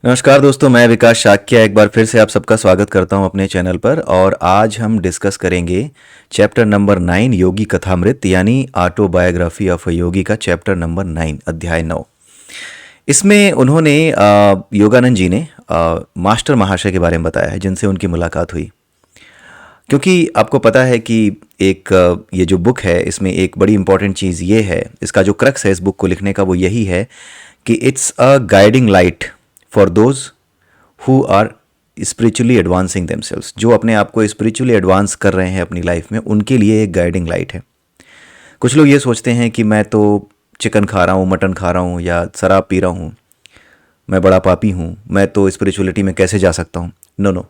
नमस्कार दोस्तों, मैं विकास शाक्य एक बार फिर से आप सबका स्वागत करता हूं अपने चैनल पर। और आज हम डिस्कस करेंगे चैप्टर नंबर 9 योगी कथामृत यानी ऑटोबायोग्राफी ऑफ अ योगी का चैप्टर नंबर 9 अध्याय 9। इसमें उन्होंने योगानंद जी ने मास्टर महाशय के बारे में बताया है जिनसे उनकी मुलाकात हुई। क्योंकि आपको पता है कि एक ये जो बुक है इसमें एक बड़ी इंपॉर्टेंट चीज़ ये है, इसका जो क्रक्स है इस बुक को लिखने का वो यही है कि it's a guiding light for those who are spiritually advancing themselves. जो अपने आप को स्पिरिचुअली एडवांस कर रहे हैं अपनी लाइफ में, उनके लिए एक गाइडिंग लाइट है। कुछ लोग ये सोचते हैं कि मैं तो चिकन खा रहा हूँ, मटन खा रहा हूँ या शराब पी रहा हूँ, मैं बड़ा पापी हूँ, मैं तो स्पिरिचुअलिटी में कैसे जा सकता हूँ। नो नो,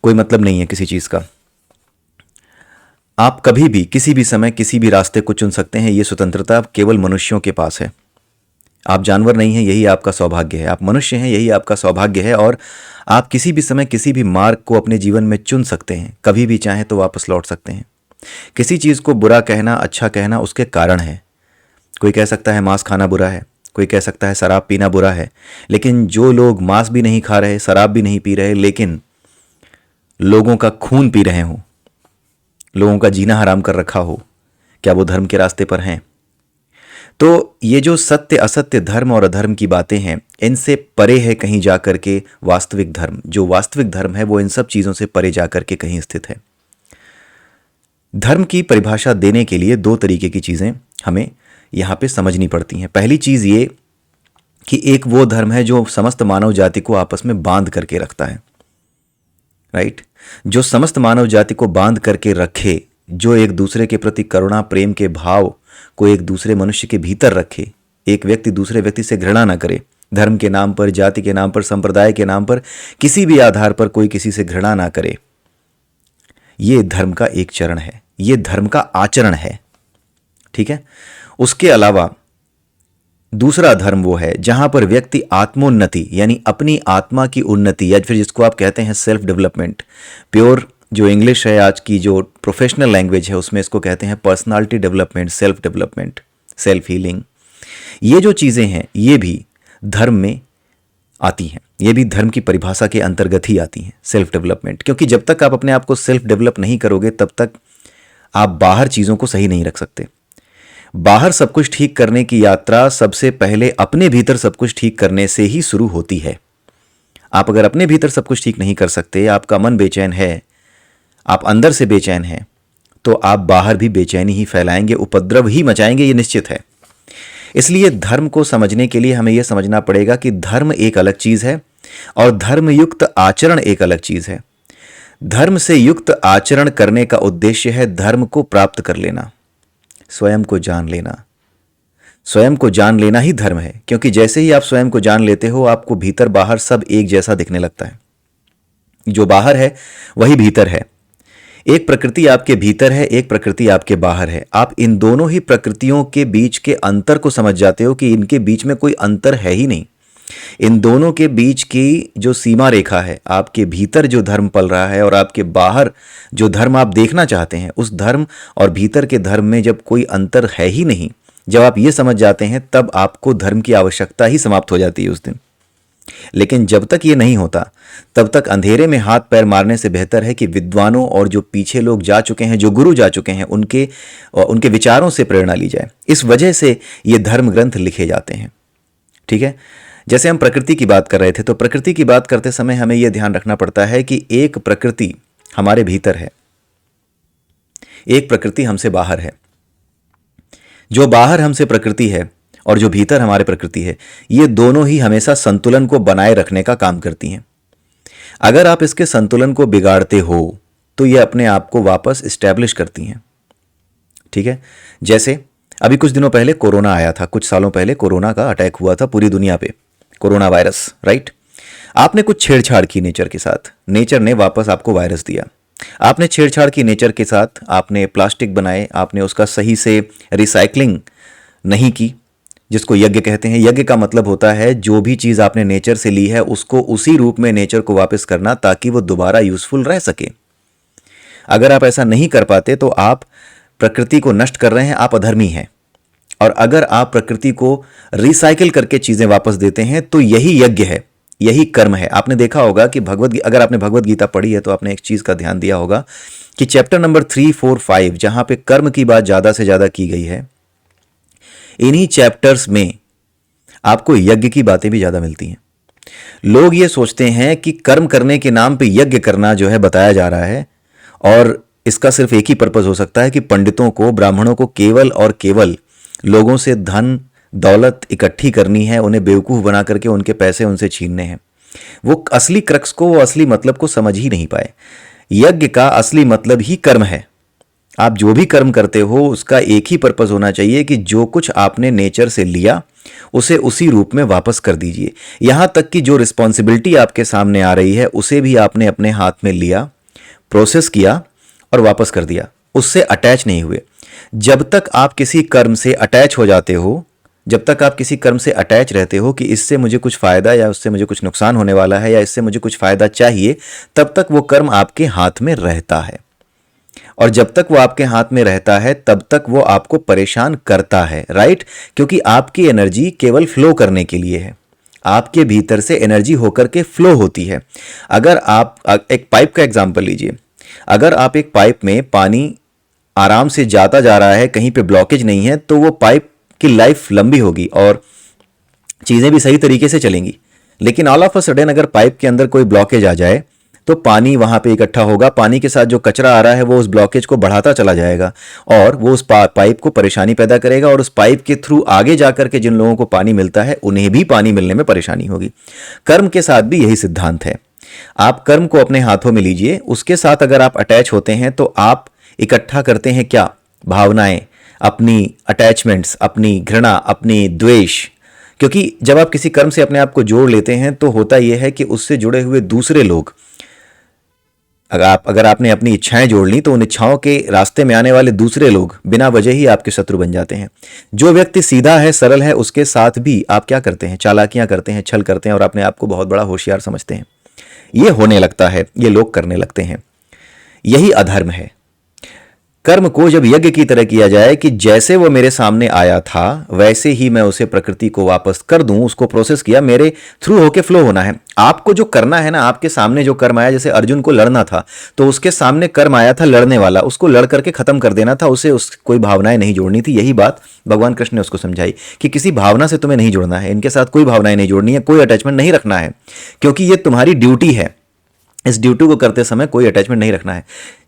कोई मतलब नहीं है किसी चीज़ का। आप कभी भी किसी भी समय किसी भी रास्ते को चुन सकते हैं। ये स्वतंत्रता केवल मनुष्यों के पास है। आप जानवर नहीं हैं, यही आपका सौभाग्य है। आप मनुष्य हैं, यही आपका सौभाग्य है। और आप किसी भी समय किसी भी मार्ग को अपने जीवन में चुन सकते हैं। कभी भी चाहें तो वापस लौट सकते हैं। किसी चीज़ को बुरा कहना, अच्छा कहना, उसके कारण है। कोई कह सकता है मांस खाना बुरा है, कोई कह सकता है शराब पीना बुरा है। लेकिन जो लोग मांस भी नहीं खा रहे, शराब भी नहीं पी रहे, लेकिन लोगों का खून पी रहे हों, लोगों का जीना हराम कर रखा हो, क्या वो धर्म के रास्ते पर हैं? तो ये जो सत्य असत्य, धर्म और अधर्म की बातें हैं, इनसे परे है कहीं जाकर के वास्तविक धर्म। जो वास्तविक धर्म है वो इन सब चीज़ों से परे जाकर के कहीं स्थित है। धर्म की परिभाषा देने के लिए दो तरीके की चीज़ें हमें यहाँ पे समझनी पड़ती हैं। पहली चीज़ ये कि एक वो धर्म है जो समस्त मानव जाति को आपस में बांध करके रखता है, राइट? जो समस्त मानव जाति को बांध करके रखे, जो एक दूसरे के प्रति करुणा प्रेम के भाव को एक दूसरे मनुष्य के भीतर रखे, एक व्यक्ति दूसरे व्यक्ति से घृणा ना करे, धर्म के नाम पर, जाति के नाम पर, संप्रदाय के नाम पर, किसी भी आधार पर कोई किसी से घृणा ना करे। ये धर्म का एक चरण है, ये धर्म का आचरण है, ठीक है? उसके अलावा दूसरा धर्म वो है जहां पर व्यक्ति आत्मोन्नति यानी अपनी आत्मा की उन्नति, या फिर जिसको आप कहते हैं सेल्फ डेवलपमेंट, प्योर जो इंग्लिश है आज की जो प्रोफेशनल लैंग्वेज है उसमें इसको कहते हैं personality development, self development, self healing. ये जो चीज़ें हैं ये भी धर्म में आती हैं, ये भी धर्म की परिभाषा के अंतर्गत ही आती हैं, सेल्फ डेवलपमेंट। क्योंकि जब तक आप अपने आप को सेल्फ डेवलप नहीं करोगे तब तक आप बाहर चीज़ों को सही नहीं रख सकते। बाहर सब कुछ ठीक करने की यात्रा सबसे पहले अपने भीतर सब कुछ ठीक करने से ही शुरू होती है। आप अगर अपने भीतर सब कुछ ठीक नहीं कर सकते, आपका मन बेचैन है, आप अंदर से बेचैन हैं, तो आप बाहर भी बेचैनी ही फैलाएंगे, उपद्रव ही मचाएंगे, ये निश्चित है। इसलिए धर्म को समझने के लिए हमें यह समझना पड़ेगा कि धर्म एक अलग चीज़ है और धर्मयुक्त आचरण एक अलग चीज़ है। धर्म से युक्त आचरण करने का उद्देश्य है धर्म को प्राप्त कर लेना, स्वयं को जान लेना। स्वयं को जान लेना ही धर्म है। क्योंकि जैसे ही आप स्वयं को जान लेते हो, आपको भीतर बाहर सब एक जैसा दिखने लगता है। जो बाहर है वही भीतर है। एक प्रकृति आपके भीतर है, एक प्रकृति आपके बाहर है। आप इन दोनों ही प्रकृतियों के बीच के अंतर को समझ जाते हो कि इनके बीच में कोई अंतर है ही नहीं। इन दोनों के बीच की जो सीमा रेखा है, आपके भीतर जो धर्म पल रहा है और आपके बाहर जो धर्म आप देखना चाहते हैं, उस धर्म और भीतर के धर्म में जब कोई अंतर है ही नहीं, जब आप ये समझ जाते हैं, तब आपको धर्म की आवश्यकता ही समाप्त हो जाती है उस दिन। लेकिन जब तक ये नहीं होता, तब तक अंधेरे में हाथ पैर मारने से बेहतर है कि विद्वानों और जो पीछे लोग जा चुके हैं, जो गुरु जा चुके हैं, उनके विचारों से प्रेरणा ली जाए। इस वजह से ये धर्म ग्रंथ लिखे जाते हैं, ठीक है? जैसे हम प्रकृति की बात कर रहे थे, तो प्रकृति की बात करते समय हमें यह ध्यान रखना पड़ता है कि एक प्रकृति हमारे भीतर है, एक प्रकृति हमसे बाहर है। जो बाहर हमसे प्रकृति है और जो भीतर हमारे प्रकृति है, ये दोनों ही हमेशा संतुलन को बनाए रखने का काम करती हैं। अगर आप इसके संतुलन को बिगाड़ते हो तो ये अपने आप को वापस इस्टेब्लिश करती हैं, ठीक है? जैसे अभी कुछ दिनों पहले कोरोना आया था, कुछ सालों पहले कोरोना का अटैक हुआ था पूरी दुनिया पे, कोरोना वायरस, राइट? आपने कुछ छेड़छाड़ की नेचर के साथ, नेचर ने वापस आपको वायरस दिया। आपने छेड़छाड़ की नेचर के साथ, आपने प्लास्टिक बनाए, आपने उसका सही से रिसाइकलिंग नहीं की, जिसको यज्ञ कहते हैं। यज्ञ का मतलब होता है जो भी चीज़ आपने नेचर से ली है उसको उसी रूप में नेचर को वापस करना, ताकि वो दोबारा यूजफुल रह सके। अगर आप ऐसा नहीं कर पाते तो आप प्रकृति को नष्ट कर रहे हैं, आप अधर्मी हैं। और अगर आप प्रकृति को रिसाइकिल करके चीज़ें वापस देते हैं तो यही यज्ञ है। यही कर्म है। आपने देखा होगा कि अगर आपने भगवत गीता पढ़ी है तो आपने एक चीज का ध्यान दिया होगा कि चैप्टर नंबर 3, 4, 5 जहां पे कर्म की बात ज्यादा से ज्यादा की गई है, इन्हीं चैप्टर्स में आपको यज्ञ की बातें भी ज्यादा मिलती हैं। लोग ये सोचते हैं कि कर्म करने के नाम पे यज्ञ करना जो है बताया जा रहा है, और इसका सिर्फ एक ही पर्पज हो सकता है कि पंडितों को, ब्राह्मणों को केवल और केवल लोगों से धन दौलत इकट्ठी करनी है, उन्हें बेवकूफ़ बना करके उनके पैसे उनसे छीनने हैं। वो असली क्रक्स को, वो असली मतलब को समझ ही नहीं पाए। यज्ञ का असली मतलब ही कर्म है। आप जो भी कर्म करते हो उसका एक ही पर्पज होना चाहिए कि जो कुछ आपने नेचर से लिया उसे उसी रूप में वापस कर दीजिए। यहां तक कि जो रिस्पॉन्सिबिलिटी आपके सामने आ रही है उसे भी आपने अपने हाथ में लिया, प्रोसेस किया और वापस कर दिया, उससे अटैच नहीं हुए। जब तक आप किसी कर्म से अटैच हो जाते हो, जब तक आप किसी कर्म से अटैच रहते हो कि इससे मुझे कुछ फायदा या उससे मुझे कुछ नुकसान होने वाला है या इससे मुझे कुछ फायदा चाहिए, तब तक वो कर्म आपके हाथ में रहता है। और जब तक वो आपके हाथ में रहता है तब तक वो आपको परेशान करता है, राइट? क्योंकि आपकी एनर्जी केवल फ्लो करने के लिए है। आपके भीतर से एनर्जी होकर के फ्लो होती है। अगर आप एक पाइप का एग्जांपल लीजिए। अगर आप एक पाइप में पानी आराम से जाता जा रहा है, कहीं पे ब्लॉकेज नहीं है, तो वो पाइप की लाइफ लंबी होगी और चीज़ें भी सही तरीके से चलेंगी। लेकिन ऑल ऑफ अ सडन अगर पाइप के अंदर कोई ब्लॉकेज आ जाए तो पानी वहां पे इकट्ठा होगा, पानी के साथ जो कचरा आ रहा है वो उस ब्लॉकेज को बढ़ाता चला जाएगा और वो उस पाइप को परेशानी पैदा करेगा, और उस पाइप के थ्रू आगे जाकर के जिन लोगों को पानी मिलता है उन्हें भी पानी मिलने में परेशानी होगी। कर्म के साथ भी यही सिद्धांत है। आप कर्म को अपने हाथों में लीजिए, उसके साथ अगर आप अटैच होते हैं तो आप इकट्ठा करते हैं क्या? भावनाएं, अपनी अटैचमेंट्स, अपनी घृणा, अपनी द्वेष। क्योंकि जब आप किसी कर्म से अपने आप को जोड़ लेते हैं तो होता यह है कि उससे जुड़े हुए दूसरे लोग, अगर आपने अपनी इच्छाएं जोड़ ली तो उन इच्छाओं के रास्ते में आने वाले दूसरे लोग बिना वजह ही आपके शत्रु बन जाते हैं। जो व्यक्ति सीधा है, सरल है, उसके साथ भी आप क्या करते हैं? चालाकियां करते हैं, छल करते हैं और अपने आप को बहुत बड़ा होशियार समझते हैं। ये होने लगता है, ये लोग करने लगते हैं। यही अधर्म है। कर्म को जब यज्ञ की तरह किया जाए कि जैसे वो मेरे सामने आया था वैसे ही मैं उसे प्रकृति को वापस कर दूं, उसको प्रोसेस किया, मेरे थ्रू होके फ्लो होना है। आपको जो करना है ना, आपके सामने जो कर्म आया, जैसे अर्जुन को लड़ना था तो उसके सामने कर्म आया था लड़ने वाला, उसको लड़ करके खत्म कर देना था, उसे कोई भावनाएं नहीं जोड़नी थी। यही बात भगवान कृष्ण ने उसको समझाई कि किसी भावना से तुम्हें नहीं जुड़ना है, इनके साथ कोई भावनाएं नहीं जोड़नी है, कोई अटैचमेंट नहीं रखना है, क्योंकि ये तुम्हारी ड्यूटी है। इस ड्यूटी को करते समय कोई अटैचमेंट नहीं रखना है।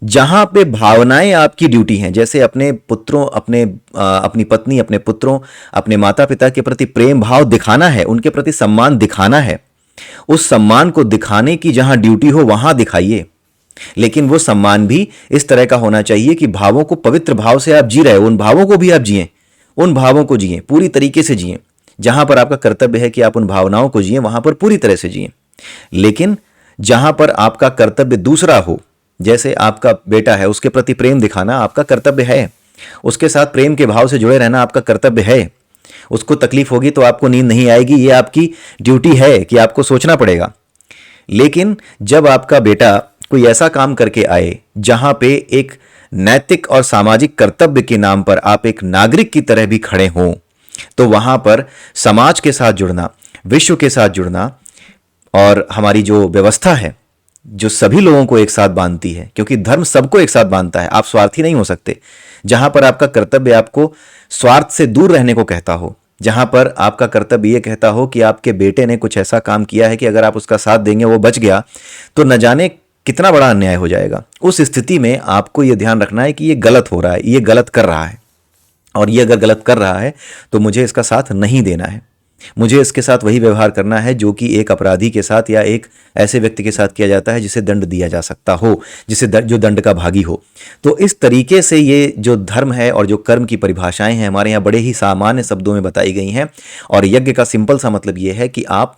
जहां पे भावनाएं आपकी ड्यूटी हैं, जैसे अपने पुत्रों, अपनी पत्नी, अपने पुत्रों, अपने माता पिता के प्रति प्रेम भाव दिखाना है, उनके प्रति सम्मान दिखाना है, उस सम्मान को दिखाने की जहां ड्यूटी हो वहां दिखाइए। लेकिन वो सम्मान भी इस तरह का होना चाहिए कि भावों को, पवित्र भाव से आप जी रहे हो, उन भावों को भी आप जिए, उन भावों को जिए, पूरी तरीके से जिए। जहां पर आपका कर्तव्य है कि आप उन भावनाओं को जिए, वहां पर पूरी तरह से जिए। लेकिन जहां पर आपका कर्तव्य दूसरा हो, जैसे आपका बेटा है, उसके प्रति प्रेम दिखाना आपका कर्तव्य है, उसके साथ प्रेम के भाव से जुड़े रहना आपका कर्तव्य है। उसको तकलीफ होगी तो आपको नींद नहीं आएगी, ये आपकी ड्यूटी है कि आपको सोचना पड़ेगा। लेकिन जब आपका बेटा कोई ऐसा काम करके आए जहां पे एक नैतिक और सामाजिक कर्तव्य के नाम पर आप एक नागरिक की तरह भी खड़े हों, तो वहां पर समाज के साथ जुड़ना, विश्व के साथ जुड़ना, और हमारी जो व्यवस्था है जो सभी लोगों को एक साथ बांधती है, क्योंकि धर्म सबको एक साथ बांधता है, आप स्वार्थी नहीं हो सकते। जहां पर आपका कर्तव्य आपको स्वार्थ से दूर रहने को कहता हो, जहां पर आपका कर्तव्य यह कहता हो कि आपके बेटे ने कुछ ऐसा काम किया है कि अगर आप उसका साथ देंगे, वो बच गया, तो न जाने कितना बड़ा अन्याय हो जाएगा। उस स्थिति में आपको यह ध्यान रखना है कि यह गलत हो रहा है, यह गलत कर रहा है, और यह अगर गलत कर रहा है तो मुझे इसका साथ नहीं देना है। मुझे इसके साथ वही व्यवहार करना है जो कि एक अपराधी के साथ या एक ऐसे व्यक्ति के साथ किया जाता है जिसे दंड दिया जा सकता हो, जो दंड का भागी हो। तो इस तरीके से ये जो धर्म है और जो कर्म की परिभाषाएं हैं हमारे यहाँ बड़े ही सामान्य शब्दों में बताई गई हैं। और यज्ञ का सिंपल सा मतलब ये है कि आप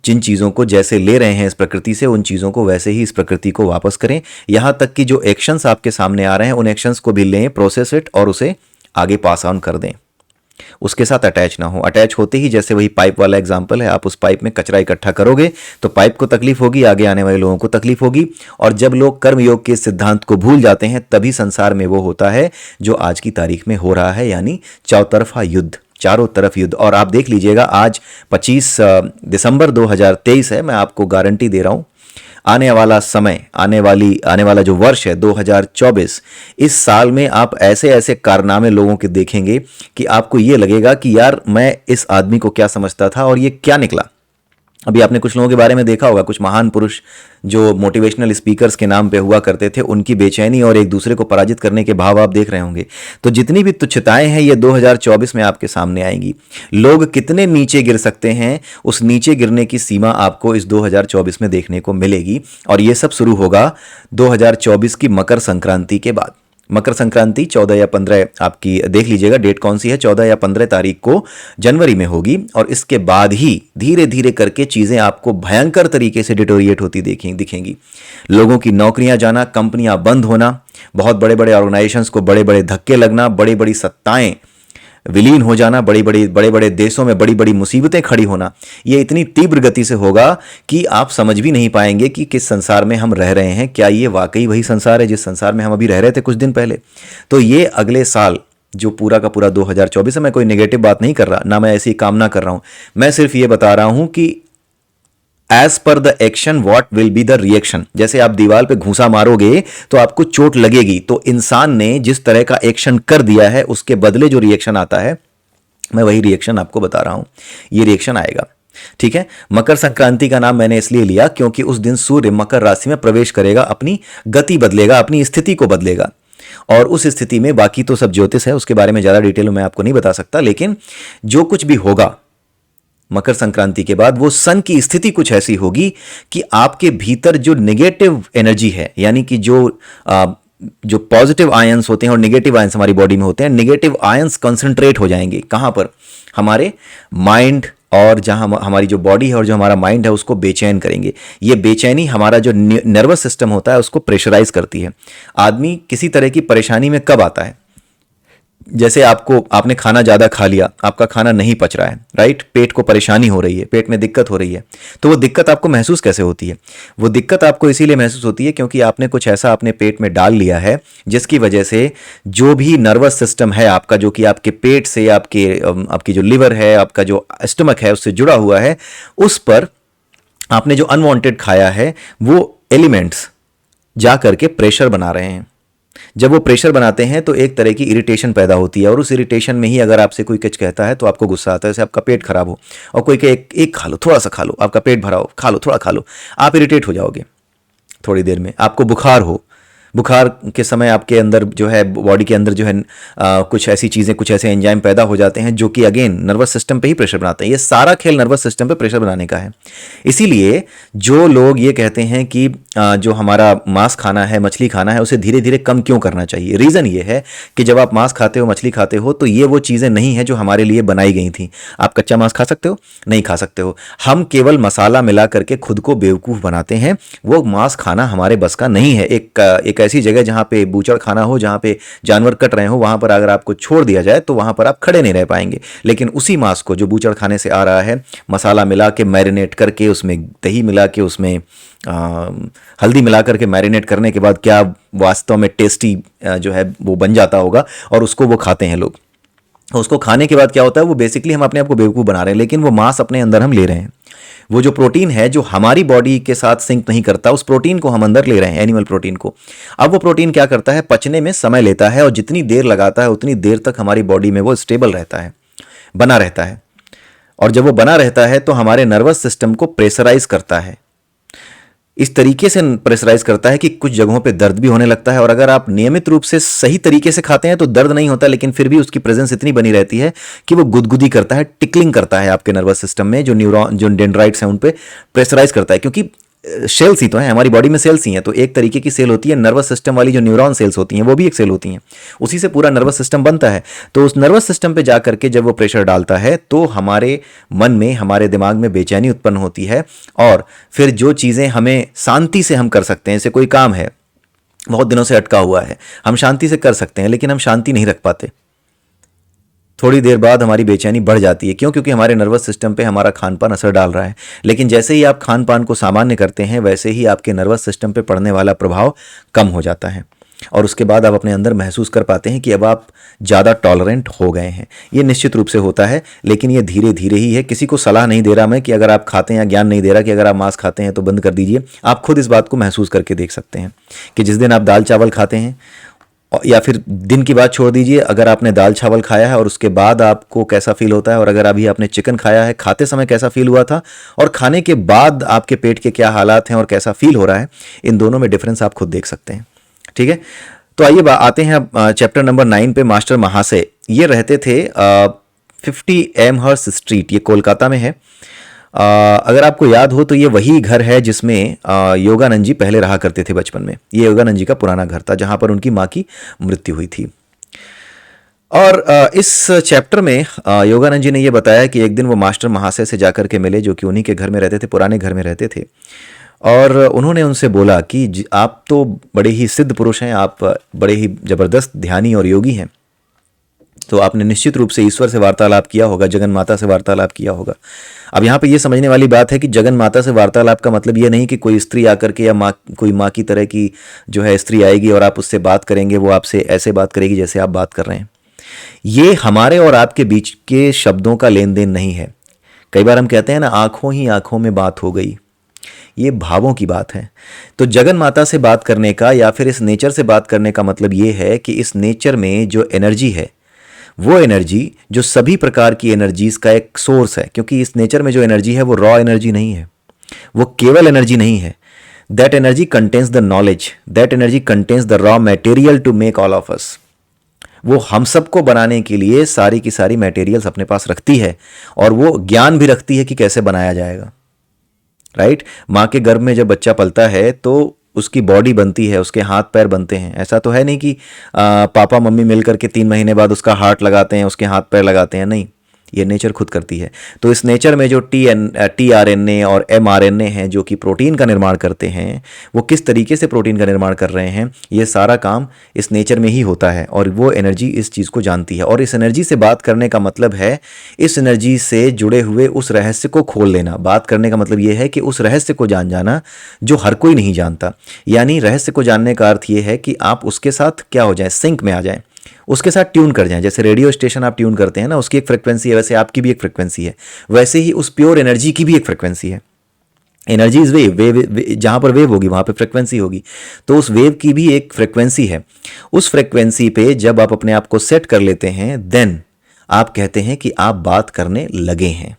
जिन चीज़ों को जैसे ले रहे हैं इस प्रकृति से, उन चीज़ों को वैसे ही इस प्रकृति को वापस करें। यहाँ तक कि जो एक्शंस आपके सामने आ रहे हैं उन एक्शंस को भी लें, प्रोसेस इट, और उसे आगे पास ऑन कर दें। उसके साथ अटैच ना हो। अटैच होते ही, जैसे वही पाइप वाला एग्जांपल है, आप उस पाइप में कचरा इकट्ठा करोगे तो पाइप को तकलीफ होगी, आगे आने वाले लोगों को तकलीफ होगी। और जब लोग कर्मयोग के सिद्धांत को भूल जाते हैं तभी संसार में वो होता है जो आज की तारीख में हो रहा है, यानी चौतरफा युद्ध। चारों तरफ युद्ध। और आप देख लीजिएगा, आज 25 दिसंबर 2023 है। मैं आपको गारंटी दे रहा हूं, आने वाला समय, आने वाला जो वर्ष है 2024, इस साल में आप ऐसे ऐसे कारनामे लोगों के देखेंगे कि आपको ये लगेगा कि यार मैं इस आदमी को क्या समझता था और ये क्या निकला। अभी आपने कुछ लोगों के बारे में देखा होगा, कुछ महान पुरुष जो मोटिवेशनल स्पीकर्स के नाम पे हुआ करते थे, उनकी बेचैनी और एक दूसरे को पराजित करने के भाव आप देख रहे होंगे। तो जितनी भी तुच्छताएं हैं ये 2024 में आपके सामने आएंगी। लोग कितने नीचे गिर सकते हैं, उस नीचे गिरने की सीमा आपको इस 2024 में देखने को मिलेगी। और ये सब शुरू होगा 2024 की मकर संक्रांति के बाद। मकर संक्रांति 14 या 15, आपकी देख लीजिएगा डेट कौन सी है, 14 या 15 तारीख को जनवरी में होगी। और इसके बाद ही धीरे धीरे करके चीज़ें आपको भयंकर तरीके से डिटोरिएट होती दिखेंगी। लोगों की नौकरियां जाना, कंपनियां बंद होना, बहुत बड़े बड़े ऑर्गेनाइजेशंस को बड़े बड़े धक्के लगना, बड़ी बड़ी सत्ताएं विलीन हो जाना, बड़े बड़े देशों में बड़ी बड़ी मुसीबतें खड़ी होना, ये इतनी तीव्र गति से होगा कि आप समझ भी नहीं पाएंगे कि किस संसार में हम रह रहे हैं। क्या ये वाकई वही संसार है जिस संसार में हम अभी रह रहे थे कुछ दिन पहले? तो ये अगले साल जो पूरा का पूरा 2024 है, मैं कोई नेगेटिव बात नहीं कर रहा, ना मैं ऐसी कामना कर रहा हूं। मैं सिर्फ ये बता रहा हूं कि as per the action what will be the reaction. जैसे आप दीवार पे घूंसा मारोगे तो आपको चोट लगेगी। तो इंसान ने जिस तरह का एक्शन कर दिया है उसके बदले जो रिएक्शन आता है, मैं वही रिएक्शन आपको बता रहा हूं। ये रिएक्शन आएगा, ठीक है। मकर संक्रांति का नाम मैंने इसलिए लिया क्योंकि उस दिन सूर्य मकर राशि में प्रवेश करेगा, अपनी गति बदलेगा, अपनी स्थिति को बदलेगा। और उस स्थिति में बाकी तो सब ज्योतिष है, उसके बारे में ज्यादा डिटेल में मैं आपको नहीं बता सकता, लेकिन जो कुछ भी होगा मकर संक्रांति के बाद, वो सन की स्थिति कुछ ऐसी होगी कि आपके भीतर जो नेगेटिव एनर्जी है, यानी कि जो पॉजिटिव आयंस होते हैं और नेगेटिव आयंस हमारी बॉडी में होते हैं, नेगेटिव आयंस कंसंट्रेट हो जाएंगे। कहां पर? हमारे माइंड, और जहां हमारी जो बॉडी है और जो हमारा माइंड है उसको बेचैन करेंगे। ये बेचैनी हमारा जो नर्वस सिस्टम होता है उसको प्रेशराइज करती है। आदमी किसी तरह की परेशानी में कब आता है? जैसे आपने खाना ज्यादा खा लिया, आपका खाना नहीं पच रहा है, राइट, पेट को परेशानी हो रही है, पेट में दिक्कत हो रही है। तो वो दिक्कत आपको महसूस कैसे होती है? वो दिक्कत आपको इसीलिए महसूस होती है क्योंकि आपने कुछ ऐसा अपने पेट में डाल लिया है जिसकी वजह से जो भी नर्वस सिस्टम है आपका, जो कि आपके पेट से आपकी जो लिवर है, आपका जो स्टमक है, उससे जुड़ा हुआ है, उस पर आपने जो अनवांटेड खाया है वो एलिमेंट्स जा करके प्रेशर बना रहे हैं। जब वो प्रेशर बनाते हैं तो एक तरह की इरिटेशन पैदा होती है, और उस इरिटेशन में ही अगर आपसे कोई कुछ कहता है तो आपको गुस्सा आता है। जैसे आपका पेट खराब हो और कोई कहे एक खा लो, थोड़ा सा खा लो, आपका पेट भरा हो, खा लो, थोड़ा खा लो, आप इरिटेट हो जाओगे थोड़ी देर में। आपको बुखार हो, बुखार के समय आपके अंदर जो है, बॉडी के अंदर जो है कुछ ऐसी चीज़ें, कुछ ऐसे एंजाइम पैदा हो जाते हैं जो कि अगेन नर्वस सिस्टम पे ही प्रेशर बनाते हैं। ये सारा खेल नर्वस सिस्टम पे प्रेशर बनाने का है। इसीलिए जो लोग ये कहते हैं कि जो हमारा मांस खाना है, मछली खाना है, उसे धीरे धीरे कम क्यों करना चाहिए, रीज़न ये है कि जब आप मांस खाते हो, मछली खाते हो, तो ये वो चीज़ें नहीं है जो हमारे लिए बनाई गई थी। आप कच्चा मांस खा सकते हो? नहीं खा सकते हो। हम केवल मसाला मिला करके खुद को बेवकूफ़ बनाते हैं। वो मांस खाना हमारे बस का नहीं है। एक ऐसी जगह जहां पे बूचड़ खाना हो, जहां पे जानवर कट रहे हो, वहां पर अगर आपको छोड़ दिया जाए तो वहां पर आप खड़े नहीं रह पाएंगे। लेकिन उसी मांस को जो बूचड़ खाने से आ रहा है, मसाला मिला के मैरिनेट करके, उसमें दही मिला के, उसमें हल्दी मिला करके मैरिनेट करने के बाद क्या वास्तव में टेस्टी जो है वो बन जाता होगा, और उसको वो खाते हैं लोग। उसको खाने के बाद क्या होता है, वो बेसिकली हम अपने आप को बेवकूफ़ बना रहे हैं, लेकिन वो मांस अपने अंदर हम ले रहे हैं। वो जो प्रोटीन है जो हमारी बॉडी के साथ सिंक नहीं करता, उस प्रोटीन को हम अंदर ले रहे हैं, एनिमल प्रोटीन को। अब वो प्रोटीन क्या करता है, पचने में समय लेता है, और जितनी देर लगाता है उतनी देर तक हमारी बॉडी में वो स्टेबल रहता है, बना रहता है। और जब वो बना रहता है तो हमारे नर्वस सिस्टम को प्रेशराइज करता है, इस तरीके से प्रेशराइज करता है कि कुछ जगहों पे दर्द भी होने लगता है। और अगर आप नियमित रूप से सही तरीके से खाते हैं तो दर्द नहीं होता, लेकिन फिर भी उसकी प्रेजेंस इतनी बनी रहती है कि वो गुदगुदी करता है, टिकलिंग करता है आपके नर्वस सिस्टम में, जो न्यूरॉन, जो डेंड्राइट्स हैं उन पे प्रेशराइज करता है। क्योंकि सेल्स ही तो हैं, हमारी बॉडी में सेल्स ही हैं। तो एक तरीके की सेल होती है नर्वस सिस्टम वाली, जो न्यूरॉन सेल्स होती हैं, वो भी एक सेल होती हैं, उसी से पूरा नर्वस सिस्टम बनता है। तो उस नर्वस सिस्टम पे जा करके जब वो प्रेशर डालता है तो हमारे मन में, हमारे दिमाग में बेचैनी उत्पन्न होती है। और फिर जो चीज़ें हमें शांति से हम कर सकते हैं, जैसे कोई काम है बहुत दिनों से अटका हुआ है, हम शांति से कर सकते हैं, लेकिन हम शांति नहीं रख पाते। थोड़ी देर बाद हमारी बेचैनी बढ़ जाती है। क्यों? क्योंकि हमारे नर्वस सिस्टम पे हमारा खान पान असर डाल रहा है। लेकिन जैसे ही आप खान पान को सामान्य करते हैं, वैसे ही आपके नर्वस सिस्टम पे पड़ने वाला प्रभाव कम हो जाता है। और उसके बाद आप अपने अंदर महसूस कर पाते हैं कि अब आप ज़्यादा टॉलरेंट हो गए हैं। ये निश्चित रूप से होता है, लेकिन ये धीरे धीरे ही है। किसी को सलाह नहीं दे रहा मैं कि अगर आप खाते हैं, या ज्ञान नहीं दे रहा कि अगर आप मांस खाते हैं तो बंद कर दीजिए। आप खुद इस बात को महसूस करके देख सकते हैं कि जिस दिन आप दाल चावल खाते हैं, या फिर दिन की बात छोड़ दीजिए, अगर आपने दाल चावल खाया है और उसके बाद आपको कैसा फील होता है, और अगर अभी आपने चिकन खाया है, खाते समय कैसा फील हुआ था, और खाने के बाद आपके पेट के क्या हालात हैं और कैसा फील हो रहा है, इन दोनों में डिफरेंस आप खुद देख सकते हैं। ठीक है, तो आइए आते हैं अब चैप्टर नंबर 9 पे। मास्टर महाशय ये रहते थे 50 एमहर्स्ट स्ट्रीट, ये कोलकाता में है। अगर आपको याद हो तो ये वही घर है जिसमें योगानंद जी पहले रहा करते थे बचपन में। ये योगानंद जी का पुराना घर था जहां पर उनकी माँ की मृत्यु हुई थी। और इस चैप्टर में योगानंद जी ने ये बताया कि एक दिन वो मास्टर महाशय से जाकर के मिले, जो कि उन्हीं के घर में रहते थे, पुराने घर में रहते थे। और उन्होंने उनसे बोला कि आप तो बड़े ही सिद्ध पुरुष हैं, आप बड़े ही ज़बरदस्त ध्यानी और योगी हैं, तो आपने निश्चित रूप से ईश्वर से वार्तालाप किया होगा, जगन माता से वार्तालाप किया होगा। अब यहाँ पे ये समझने वाली बात है कि जगन माता से वार्तालाप का मतलब ये नहीं कि कोई स्त्री आकर के, या कोई माँ की तरह की जो है स्त्री आएगी और आप उससे बात करेंगे, वो आपसे ऐसे बात करेगी जैसे आप बात कर रहे हैं। ये हमारे और आपके बीच के शब्दों का लेन देन नहीं है। कई बार हम कहते हैं ना, आंखों ही आंखों में बात हो गई, ये भावों की बात है। तो जगन माता से बात करने का, या फिर इस नेचर से बात करने का मतलब ये है कि इस नेचर में जो एनर्जी है, वो एनर्जी जो सभी प्रकार की एनर्जीज का एक सोर्स है, क्योंकि इस नेचर में जो एनर्जी है वो रॉ एनर्जी नहीं है, वो केवल एनर्जी नहीं है। That energy contains the knowledge, that energy contains the raw material to make all of us. वो हम सबको बनाने के लिए सारी की सारी मटेरियल्स अपने पास रखती है, और वो ज्ञान भी रखती है कि कैसे बनाया जाएगा। राइट? माँ के गर्भ में जब बच्चा पलता है तो उसकी बॉडी बनती है, उसके हाथ पैर बनते हैं। ऐसा तो है नहीं कि पापा मम्मी मिलकर के 3 महीने बाद उसका हार्ट लगाते हैं, उसके हाथ पैर लगाते हैं, नहीं, ये नेचर खुद करती है। तो इस नेचर में जो tRNA और mRNA हैं जो कि प्रोटीन का निर्माण करते हैं, वो किस तरीके से प्रोटीन का निर्माण कर रहे हैं, ये सारा काम इस नेचर में ही होता है, और वो एनर्जी इस चीज़ को जानती है। और इस एनर्जी से बात करने का मतलब है इस एनर्जी से जुड़े हुए उस रहस्य को खोल लेना। बात करने का मतलब ये है कि उस रहस्य को जाना जो हर कोई नहीं जानता। यानी रहस्य को जानने का अर्थ ये है कि आप उसके साथ क्या हो जाए, सिंक में आ जाएं, उसके साथ ट्यून कर जाएं। जैसे रेडियो स्टेशन आप ट्यून करते हैं ना, उसकी एक फ्रिक्वेंसी है, वैसे आपकी भी एक फ्रिक्वेंसी है। वैसे ही उस प्योर एनर्जी की भी एक फ्रिक्वेंसी है। एनर्जी इज वेव, जहां पर वेव होगी वहां पे फ्रिक्वेंसी होगी। तो उस वेव की भी एक फ्रिक्वेंसी है। उस फ्रिक्वेंसी पे जब आप अपने आप को सेट कर लेते हैं, देन आप कहते हैं कि आप बात करने लगे हैं।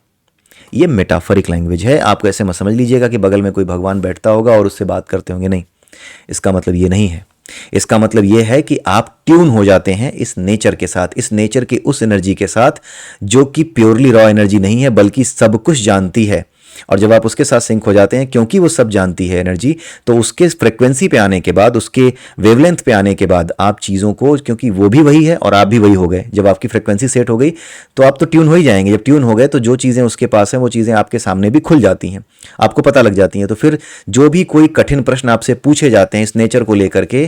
ये मेटाफरिक लैंग्वेज है। आप ऐसे मत समझ लीजिएगा कि बगल में कोई भगवान बैठता होगा और उससे बात करते होंगे, नहीं, इसका मतलब ये नहीं है। इसका मतलब यह है कि आप ट्यून हो जाते हैं इस नेचर के साथ, इस नेचर की उस एनर्जी के साथ जो कि प्योरली रॉ एनर्जी नहीं है, बल्कि सब कुछ जानती है। और जब आप उसके साथ सिंक हो जाते हैं, क्योंकि वो सब जानती है एनर्जी, तो उसके फ्रिक्वेंसी पे आने के बाद, उसके वेवलेंथ पे आने के बाद आप चीज़ों को, क्योंकि वो भी वही है और आप भी वही हो गए, जब आपकी फ्रिक्वेंसी सेट हो गई तो आप तो ट्यून हो ही जाएंगे। जब ट्यून हो गए तो जो चीज़ें उसके पास हैं वो चीज़ें आपके सामने भी खुल जाती हैं, आपको पता लग जाती हैं। तो फिर जो भी कोई कठिन प्रश्न आपसे पूछे जाते हैं इस नेचर को लेकर के,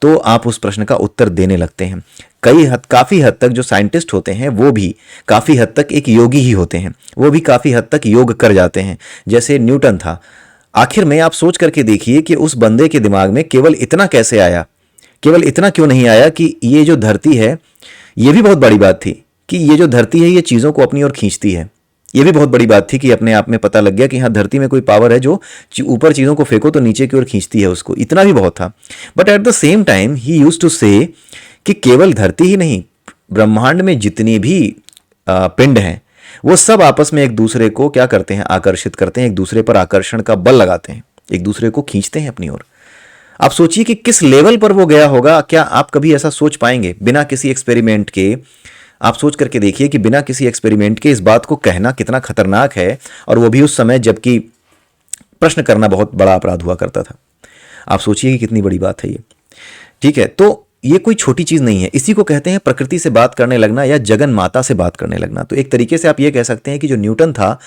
तो आप उस प्रश्न का उत्तर देने लगते हैं। काफ़ी हद तक जो साइंटिस्ट होते हैं वो भी काफ़ी हद तक एक योगी ही होते हैं, वो भी काफ़ी हद तक योग कर जाते हैं। जैसे न्यूटन था, आखिर में आप सोच करके देखिए कि उस बंदे के दिमाग में केवल इतना कैसे आया, केवल इतना क्यों नहीं आया कि ये जो धरती है, ये भी बहुत बड़ी बात थी कि ये जो धरती है ये चीज़ों को अपनी ओर खींचती है। ये भी बहुत बड़ी बात थी कि अपने आप में पता लग गया कि हाँ, धरती में कोई पावर है जो ऊपर चीज़ों को फेंको तो नीचे की ओर खींचती है उसको। इतना भी बहुत था। But at the same time he used to say कि केवल धरती ही नहीं, ब्रह्मांड में जितनी भी पिंड हैं वो सब आपस में एक दूसरे को क्या करते हैं, आकर्षित करते हैं, एक दूसरे पर आकर्षण का बल लगाते हैं, एक दूसरे को खींचते हैं अपनी ओर। आप सोचिए कि किस लेवल पर वो गया होगा। क्या आप कभी ऐसा सोच पाएंगे बिना किसी एक्सपेरिमेंट के? आप सोच करके देखिए कि बिना किसी एक्सपेरिमेंट के इस बात को कहना कितना खतरनाक है, और वो भी उस समय जबकि प्रश्न करना बहुत बड़ा अपराध हुआ करता था। आप सोचिए कि कितनी बड़ी बात है ये। ठीक है, तो ये कोई छोटी चीज़ नहीं है। इसी को कहते हैं प्रकृति से बात करने लगना या जगन माता से बात करने लगना। तो एक तरीके से आप ये कह सकते हैं कि जो न्यूटन था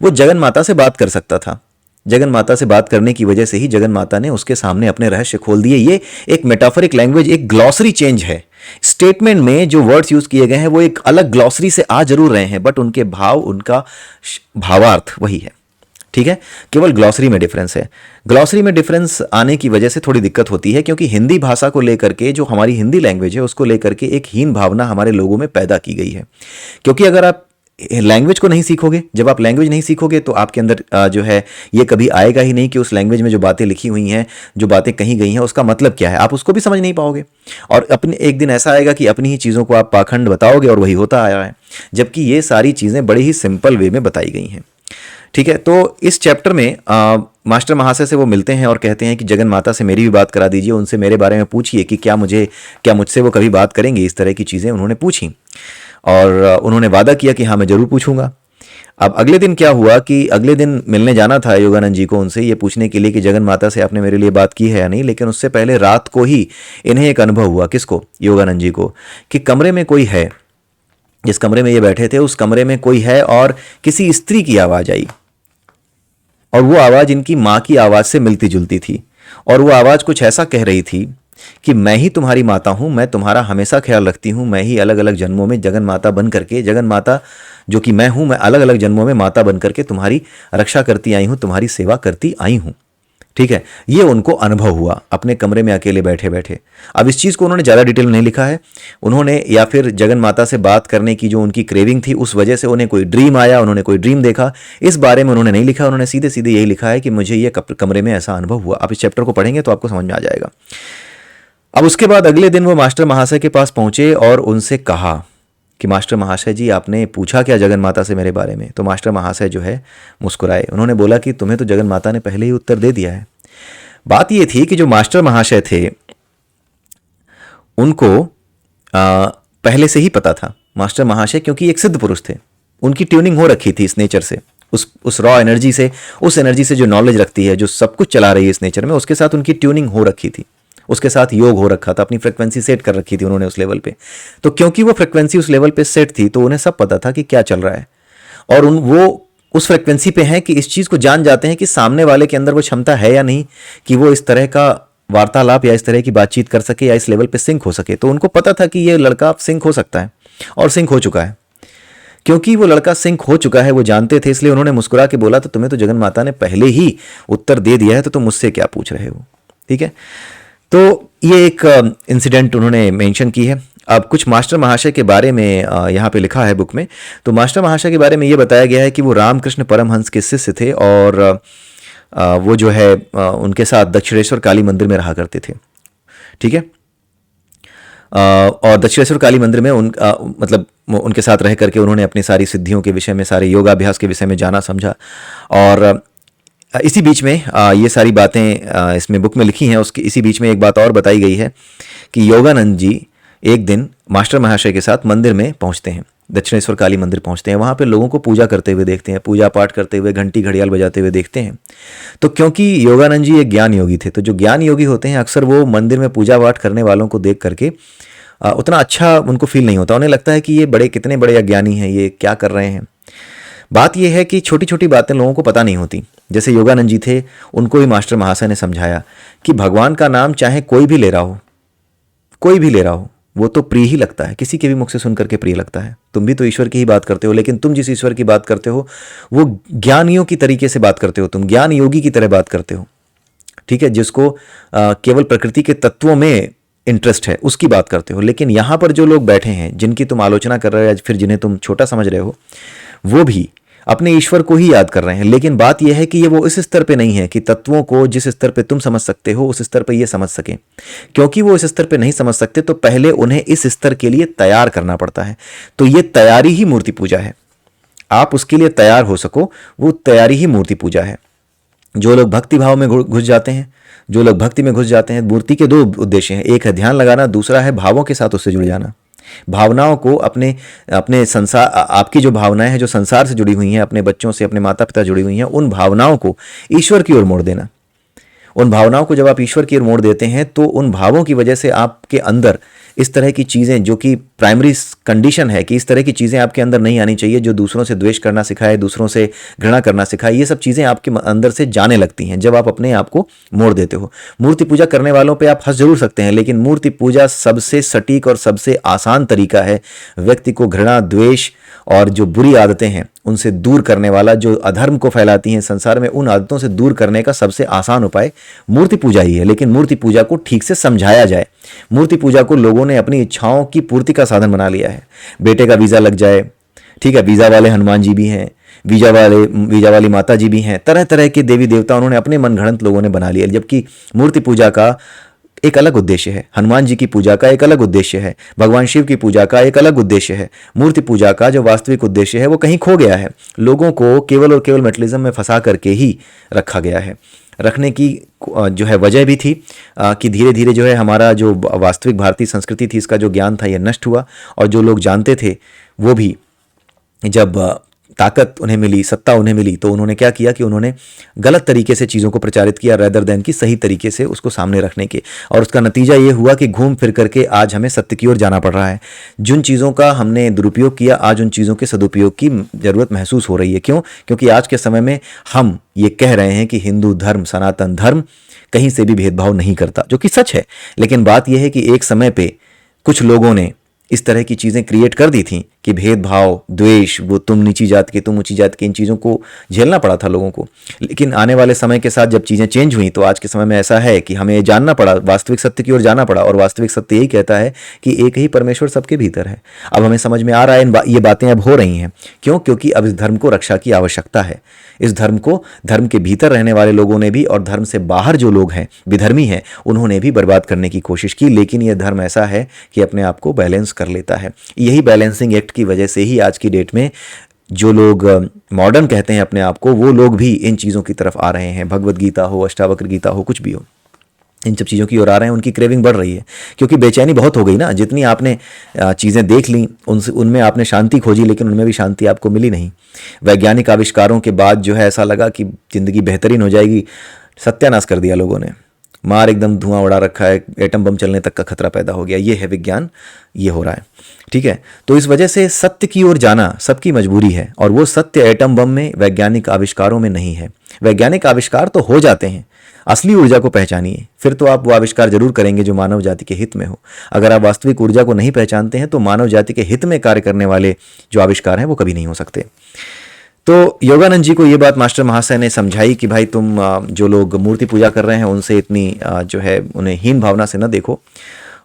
वो जगन माता से बात कर सकता था। जगन माता से बात करने की वजह से ही जगन माता ने उसके सामने अपने रहस्य खोल दिए। ये एक मेटाफरिक लैंग्वेज, एक ग्लॉसरी चेंज है। स्टेटमेंट में जो वर्ड्स यूज किए गए हैं वो एक अलग ग्लॉसरी से आ जरूर रहे हैं, बट उनके भाव, उनका भावार्थ वही है। ठीक है, केवल ग्लॉसरी में डिफरेंस है। ग्लॉसरी में डिफरेंस आने की वजह से थोड़ी दिक्कत होती है, क्योंकि हिंदी भाषा को लेकर के, जो हमारी हिंदी लैंग्वेज है उसको लेकर के एक हीन भावना हमारे लोगों में पैदा की गई है। क्योंकि अगर आप लैंग्वेज को नहीं सीखोगे, जब आप लैंग्वेज नहीं सीखोगे तो आपके अंदर जो है ये कभी आएगा ही नहीं कि उस लैंग्वेज में जो बातें लिखी हुई हैं, जो बातें कही गई हैं, उसका मतलब क्या है, आप उसको भी समझ नहीं पाओगे। और अपने एक दिन ऐसा आएगा कि अपनी ही चीज़ों को आप पाखंड बताओगे और वही होता आया है, जबकि ये सारी चीज़ें बड़े ही सिंपल वे में बताई गई हैं। ठीक है, तो इस चैप्टर में मास्टर महाशय से वो मिलते हैं और कहते हैं कि जगन माता से मेरी भी बात करा दीजिए, उनसे मेरे बारे में पूछिए कि क्या मुझसे वो कभी बात करेंगे। इस तरह की चीज़ें उन्होंने पूछी और उन्होंने वादा किया कि हाँ मैं ज़रूर पूछूंगा। अब अगले दिन क्या हुआ कि अगले दिन मिलने जाना था योगानंद जी को उनसे, ये पूछने के लिए कि जगन माता से आपने मेरे लिए बात की है या नहीं। लेकिन उससे पहले रात को ही इन्हें एक अनुभव हुआ, किसको, योगानंद जी को, कि कमरे में कोई है। जिस कमरे में ये बैठे थे उस कमरे में कोई है और किसी स्त्री की आवाज़ आई, और वो आवाज़ इनकी माँ की आवाज़ से मिलती जुलती थी। और वो आवाज़ कुछ ऐसा कह रही थी कि मैं ही तुम्हारी माता हूँ, मैं तुम्हारा हमेशा ख्याल रखती हूँ, मैं ही अलग अलग जन्मों में जगन माता बन करके, जगन माता जो कि मैं हूँ, मैं अलग अलग जन्मों में माता बन करके तुम्हारी रक्षा करती आई हूँ, तुम्हारी सेवा करती आई हूँ। ठीक है, ये उनको अनुभव हुआ अपने कमरे में अकेले बैठे बैठे। अब इस चीज़ को उन्होंने ज़्यादा डिटेल में नहीं लिखा है उन्होंने, या फिर जगन माता से बात करने की जो उनकी क्रेविंग थी उस वजह से उन्हें कोई ड्रीम आया, उन्होंने कोई ड्रीम देखा, इस बारे में उन्होंने नहीं लिखा। उन्होंने सीधे सीधे यही लिखा है कि मुझे ये कमरे में ऐसा अनुभव हुआ। आप इस चैप्टर को पढ़ेंगे तो आपको समझ में आ जाएगा। अब उसके बाद अगले दिन वो मास्टर महाशय के पास पहुंचे और उनसे कहा कि मास्टर महाशय जी, आपने पूछा क्या जगन माता से मेरे बारे में। तो मास्टर महाशय जो है मुस्कुराए, उन्होंने बोला कि तुम्हें तो जगन माता ने पहले ही उत्तर दे दिया है। बात ये थी कि जो मास्टर महाशय थे उनको पहले से ही पता था। मास्टर महाशय क्योंकि एक सिद्ध पुरुष थे, उनकी ट्यूनिंग हो रखी थी इस नेचर से, उस रॉ एनर्जी से, उस एनर्जी से जो नॉलेज रखती है, जो सब कुछ चला रही है इस नेचर में, उसके साथ उनकी ट्यूनिंग हो रखी थी, उसके साथ योग हो रखा था, अपनी फ्रिक्वेंसी सेट कर रखी थी उन्होंने उस लेवल पे। तो क्योंकि वो फ्रिक्वेंसी उस लेवल पे सेट थी तो उन्हें सब पता था कि क्या चल रहा है, और वो उस फ्रिक्वेंसी पे हैं कि इस चीज़ को जान जाते हैं कि सामने वाले के अंदर वो क्षमता है या नहीं कि वो इस तरह का वार्तालाप या इस तरह की बातचीत कर सके या इस लेवल पे सिंक हो सके। तो उनको पता था कि ये लड़का सिंक हो सकता है और सिंक हो चुका है। क्योंकि वो लड़का सिंक हो चुका है वो जानते थे, इसलिए उन्होंने मुस्कुरा के बोला तो तुम्हें तो जगन माता ने पहले ही उत्तर दे दिया है, तो तुम मुझसे क्या पूछ रहे हो। ठीक है, तो ये एक इंसिडेंट उन्होंने मेंशन की है। अब कुछ मास्टर महाशय के बारे में यहाँ पे लिखा है बुक में। तो मास्टर महाशय के बारे में ये बताया गया है कि वो रामकृष्ण परमहंस के शिष्य थे और वो जो है उनके साथ दक्षिणेश्वर काली मंदिर में रहा करते थे। ठीक है, और दक्षिणेश्वर काली मंदिर में मतलब उनके साथ रह करके उन्होंने अपनी सारी सिद्धियों के विषय में, सारे योगाभ्यास के विषय में जाना समझा। और इसी बीच में ये सारी बातें इसमें बुक में लिखी हैं। उसकी इसी बीच में एक बात और बताई गई है कि योगानंद जी एक दिन मास्टर महाशय के साथ मंदिर में पहुंचते हैं, दक्षिणेश्वर काली मंदिर पहुंचते हैं। वहाँ पे लोगों को पूजा करते हुए देखते हैं, पूजा पाठ करते हुए, घंटी घड़ियाल बजाते हुए देखते हैं। तो क्योंकि योगानंद जी एक ज्ञान योगी थे, तो जो ज्ञान योगी होते हैं अक्सर वो मंदिर में पूजा पाठ करने वालों को देख करके उतना अच्छा उनको फील नहीं होता। उन्हें लगता है कि ये कितने बड़े अज्ञानी हैं, ये क्या कर रहे हैं। बात यह है कि छोटी छोटी बातें लोगों को पता नहीं होती। जैसे योगानंद जी थे, उनको भी मास्टर महाशय ने समझाया कि भगवान का नाम चाहे कोई भी ले रहा हो, कोई भी ले रहा हो, वो तो प्रिय ही लगता है, किसी के भी मुख से सुन करके प्रिय लगता है। तुम भी तो ईश्वर की ही बात करते हो, लेकिन तुम जिस ईश्वर की बात करते हो वो ज्ञानियों की तरीके से बात करते हो, तुम ज्ञान योगी की तरह बात करते हो। ठीक है, जिसको केवल प्रकृति के तत्वों में इंटरेस्ट है उसकी बात करते हो। लेकिन यहाँ पर जो लोग बैठे हैं, जिनकी तुम आलोचना कर रहे हो या फिर जिन्हें तुम छोटा समझ रहे हो, वो भी अपने ईश्वर को ही याद कर रहे हैं। लेकिन बात यह है कि ये वो इस स्तर पे नहीं है कि तत्वों को जिस स्तर पे तुम समझ सकते हो उस स्तर पे ये समझ सके। क्योंकि वो इस स्तर पे नहीं समझ सकते तो पहले उन्हें इस स्तर के लिए तैयार करना पड़ता है। तो ये तैयारी ही मूर्ति पूजा है। आप उसके लिए तैयार हो सको, वो तैयारी ही मूर्ति पूजा है। जो लोग भक्ति भाव में घुस जाते हैं, जो लोग भक्ति में घुस जाते हैं, मूर्ति के दो उद्देश्य हैं, एक है ध्यान लगाना, दूसरा है भावों के साथ उससे जुड़ जाना। भावनाओं को अपने संसार, आपकी जो भावनाएं हैं जो संसार से जुड़ी हुई हैं, अपने बच्चों से, अपने माता पिता जुड़ी हुई हैं, उन भावनाओं को ईश्वर की ओर मोड़ देना। उन भावनाओं को जब आप ईश्वर की ओर मोड़ देते हैं तो उन भावों की वजह से आपके अंदर इस तरह की चीज़ें, जो कि प्राइमरी कंडीशन है कि इस तरह की चीज़ें आपके अंदर नहीं आनी चाहिए, जो दूसरों से द्वेष करना सिखाए, दूसरों से घृणा करना सिखाए, ये सब चीज़ें आपके अंदर से जाने लगती हैं जब आप अपने आप को मोड़ देते हो। मूर्ति पूजा करने वालों पे आप हंस जरूर सकते हैं, लेकिन मूर्ति पूजा सबसे सटीक और सबसे आसान तरीका है व्यक्ति को घृणा, द्वेष और जो बुरी आदतें हैं उनसे दूर करने वाला, जो अधर्म को फैलाती हैं संसार में, उन आदतों से दूर करने का सबसे आसान उपाय मूर्ति पूजा ही है। लेकिन मूर्ति पूजा को ठीक से समझाया जाए। मूर्ति पूजा को लोगों ने अपनी इच्छाओं की पूर्ति का साधन बना लिया है। बेटे का वीज़ा लग जाए, ठीक है, वीज़ा वाले हनुमान जी भी हैं, वीजा वाली माता जी भी हैं, तरह तरह के देवी देवता उन्होंने अपने मनगढ़ंत लोगों ने बना लिया। जबकि मूर्ति पूजा का एक अलग उद्देश्य है, हनुमान जी की पूजा का एक अलग उद्देश्य है, भगवान शिव की पूजा का एक अलग उद्देश्य है। मूर्ति पूजा का जो वास्तविक उद्देश्य है वो कहीं खो गया है। लोगों को केवल और केवल मेटलिज्म में फंसा करके ही रखा गया है। रखने की जो है वजह भी थी कि धीरे धीरे जो है हमारा जो वास्तविक भारतीय संस्कृति थी, इसका जो ज्ञान था ये नष्ट हुआ। और जो लोग जानते थे वो भी जब ताकत उन्हें मिली, सत्ता उन्हें मिली, तो उन्होंने क्या किया कि उन्होंने गलत तरीके से चीज़ों को प्रचारित किया रेदर देन कि सही तरीके से उसको सामने रखने के। और उसका नतीजा ये हुआ कि घूम फिर करके आज हमें सत्य की ओर जाना पड़ रहा है। जिन चीज़ों का हमने दुरुपयोग किया, आज उन चीज़ों के सदुपयोग की ज़रूरत महसूस हो रही है। क्यों? क्योंकि आज के समय में हम ये कह रहे हैं कि हिंदू धर्म, सनातन धर्म कहीं से भी भेदभाव नहीं करता, जो कि सच है। लेकिन बात यह है कि एक समय पे कुछ लोगों ने इस तरह की चीज़ें क्रिएट कर दी थी कि भेदभाव, द्वेष, वो तुम नीची जात के, तुम ऊंची जात के, इन चीज़ों को झेलना पड़ा था लोगों को। लेकिन आने वाले समय के साथ जब चीज़ें चेंज हुई तो आज के समय में ऐसा है कि हमें जानना पड़ा, वास्तविक सत्य की ओर जाना पड़ा। और वास्तविक सत्य यही कहता है कि एक ही परमेश्वर सबके भीतर है। अब हमें समझ में आ रहा है, ये बातें अब हो रही हैं। क्यों? क्योंकि अब इस धर्म को रक्षा की आवश्यकता है। इस धर्म को धर्म के भीतर रहने वाले लोगों ने भी और धर्म से बाहर जो लोग हैं, विधर्मी हैं, उन्होंने भी बर्बाद करने की कोशिश की। लेकिन यह धर्म ऐसा है कि अपने आप को बैलेंस कर लेता है। यही बैलेंसिंग एक्ट की वजह से ही आज की डेट में जो लोग मॉडर्न कहते हैं अपने आप को, वो लोग भी इन चीज़ों की तरफ आ रहे हैं। भगवद गीता हो, अष्टावक्र गीता हो, कुछ भी हो, इन सब चीज़ों की ओर आ रहे हैं। उनकी क्रेविंग बढ़ रही है क्योंकि बेचैनी बहुत हो गई ना। जितनी आपने चीज़ें देख ली उनमें आपने शांति खोजी, लेकिन उनमें भी शांति आपको मिली नहीं। वैज्ञानिक आविष्कारों के बाद जो है ऐसा लगा कि ज़िंदगी बेहतरीन हो जाएगी, सत्यानाश कर दिया लोगों ने। मार एकदम धुआं उड़ा रखा है, एटम बम चलने तक का खतरा पैदा हो गया। ये है विज्ञान, ये हो रहा है, ठीक है। तो इस वजह से सत्य की ओर जाना सबकी मजबूरी है। और वो सत्य एटम बम में, वैज्ञानिक आविष्कारों में नहीं है। वैज्ञानिक आविष्कार तो हो जाते हैं, असली ऊर्जा को पहचानिए, फिर तो आप वो आविष्कार जरूर करेंगे जो मानव जाति के हित में हो। अगर आप वास्तविक ऊर्जा को नहीं पहचानते हैं तो मानव जाति के हित में कार्य करने वाले जो आविष्कार हैं वो कभी नहीं हो सकते। तो योगानंद जी को ये बात मास्टर महाशय ने समझाई कि भाई तुम जो लोग मूर्ति पूजा कर रहे हैं उनसे इतनी जो है उन्हें हीन भावना से न देखो।